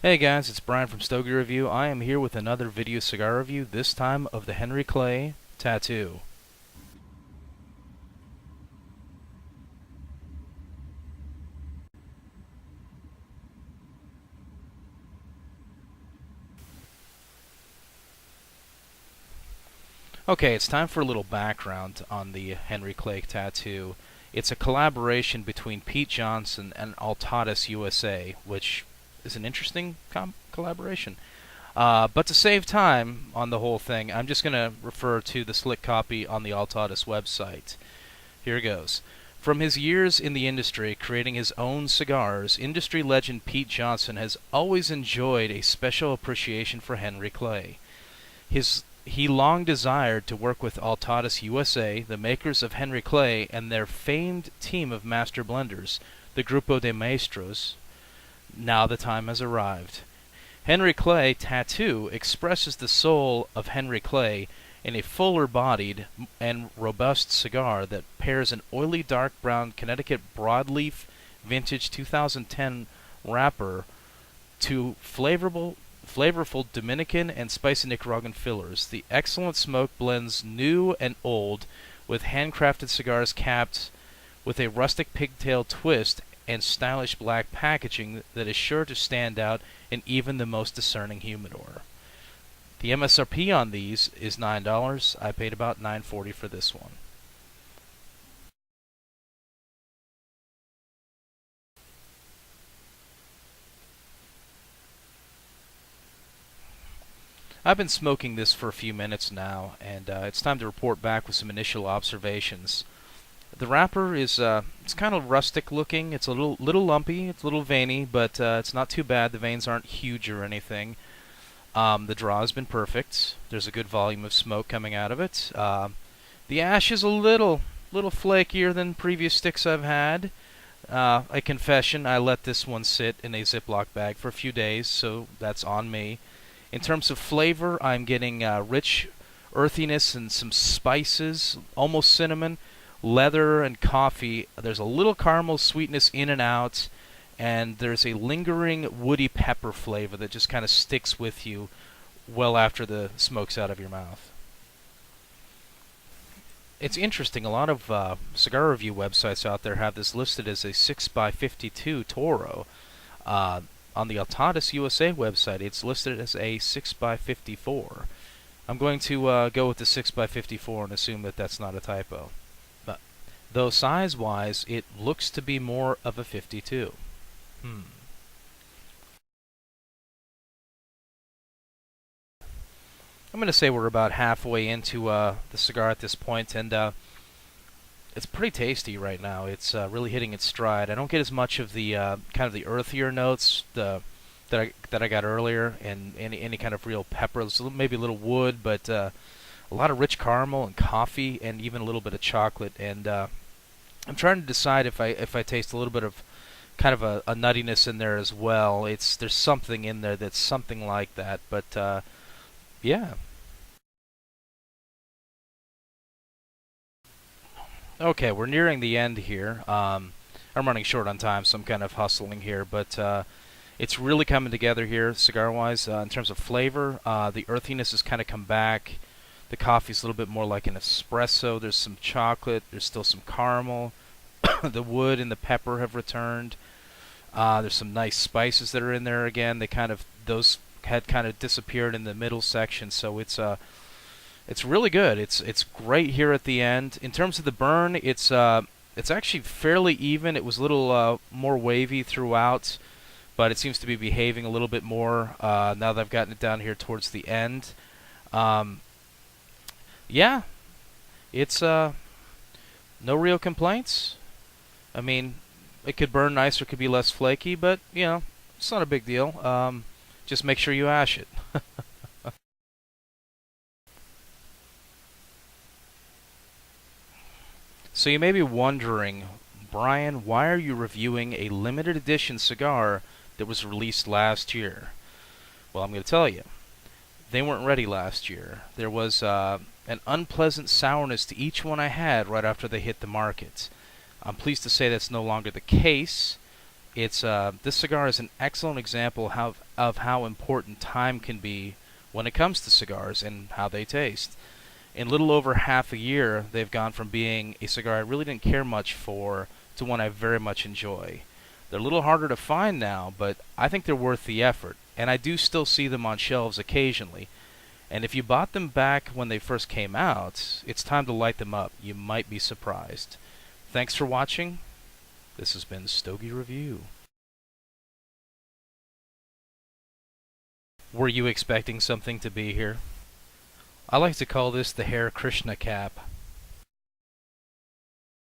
Hey guys, it's Brian from Stogie Review. I am here with another video cigar review, this time of the Henry Clay Tattoo. Okay, it's time for a little background on the Henry Clay Tattoo. It's a collaboration between Pete Johnson and Altadis USA, which is an interesting collaboration. But to save time on the whole thing, I'm just going to refer to the slick copy on the Altadis website. Here goes. From his years in the industry creating his own cigars, industry legend Pete Johnson has always enjoyed a special appreciation for Henry Clay. He long desired to work with Altadis USA, the makers of Henry Clay, and their famed team of master blenders, the Grupo de Maestros. Now the time has arrived. Henry Clay Tattoo expresses the soul of Henry Clay in a fuller-bodied and robust cigar that pairs an oily dark brown Connecticut broadleaf vintage 2010 wrapper to flavorful Dominican and spicy Nicaraguan fillers. The excellent smoke blends new and old with handcrafted cigars capped with a rustic pigtail twist and stylish black packaging that is sure to stand out in even the most discerning humidor. The MSRP on these is $9. I paid about $9.40 for this one. I've been smoking this for a few minutes now, and it's time to report back with some initial observations. The wrapper is it's kind of rustic looking. It's a little lumpy. It's a little veiny, but it's not too bad. The veins aren't huge or anything. The draw has been perfect. There's a good volume of smoke coming out of it. The ash is a little flakier than previous sticks I've had. A confession, I let this one sit in a Ziploc bag for a few days, so that's on me. In terms of flavor, I'm getting rich earthiness and some spices, almost cinnamon, leather, and coffee. There's a little caramel sweetness in and out, and there's a lingering woody pepper flavor that just kind of sticks with you well after the smoke's out of your mouth. It's interesting, a lot of cigar review websites out there have this listed as a 6x52 Toro. On the Altadis USA website, it's listed as a 6x54. I'm going to go with the 6x54 and assume that that's not a typo. But though size-wise, it looks to be more of a 52. I'm going to say we're about halfway into the cigar at this point, and it's pretty tasty right now. It's really hitting its stride. I don't get as much of the kind of the earthier notes that I got earlier, and any kind of real pepper. It's maybe a little wood, but a lot of rich caramel and coffee, and even a little bit of chocolate. And I'm trying to decide if I taste a little bit of kind of a nuttiness in there as well. There's something in there that's something like that, but yeah. Okay, we're nearing the end here. I'm running short on time, so I'm kind of hustling here, but it's really coming together here, cigar-wise. In terms of flavor, the earthiness has kind of come back. The coffee's a little bit more like an espresso. There's some chocolate. There's still some caramel. The wood and the pepper have returned. There's some nice spices that are in there again. Those had kind of disappeared in the middle section, so it's really good. It's great here at the end. In terms of the burn, it's actually fairly even. It was a little more wavy throughout, but it seems to be behaving a little bit more now that I've gotten it down here towards the end. Yeah, it's no real complaints. I mean, it could burn nicer, it could be less flaky, but you know, it's not a big deal. Just make sure you ash it. So you may be wondering, Brian, why are you reviewing a limited edition cigar that was released last year? Well, I'm going to tell you. They weren't ready last year. There was an unpleasant sourness to each one I had right after they hit the market. I'm pleased to say that's no longer the case. It's this cigar is an excellent example of how important time can be when it comes to cigars and how they taste. In little over half a year, they've gone from being a cigar I really didn't care much for to one I very much enjoy. They're a little harder to find now, but I think they're worth the effort, and I do still see them on shelves occasionally. And if you bought them back when they first came out, it's time to light them up. You might be surprised. Thanks for watching. This has been Stogie Review. Were you expecting something to be here? I like to call this the Hare Krishna cap.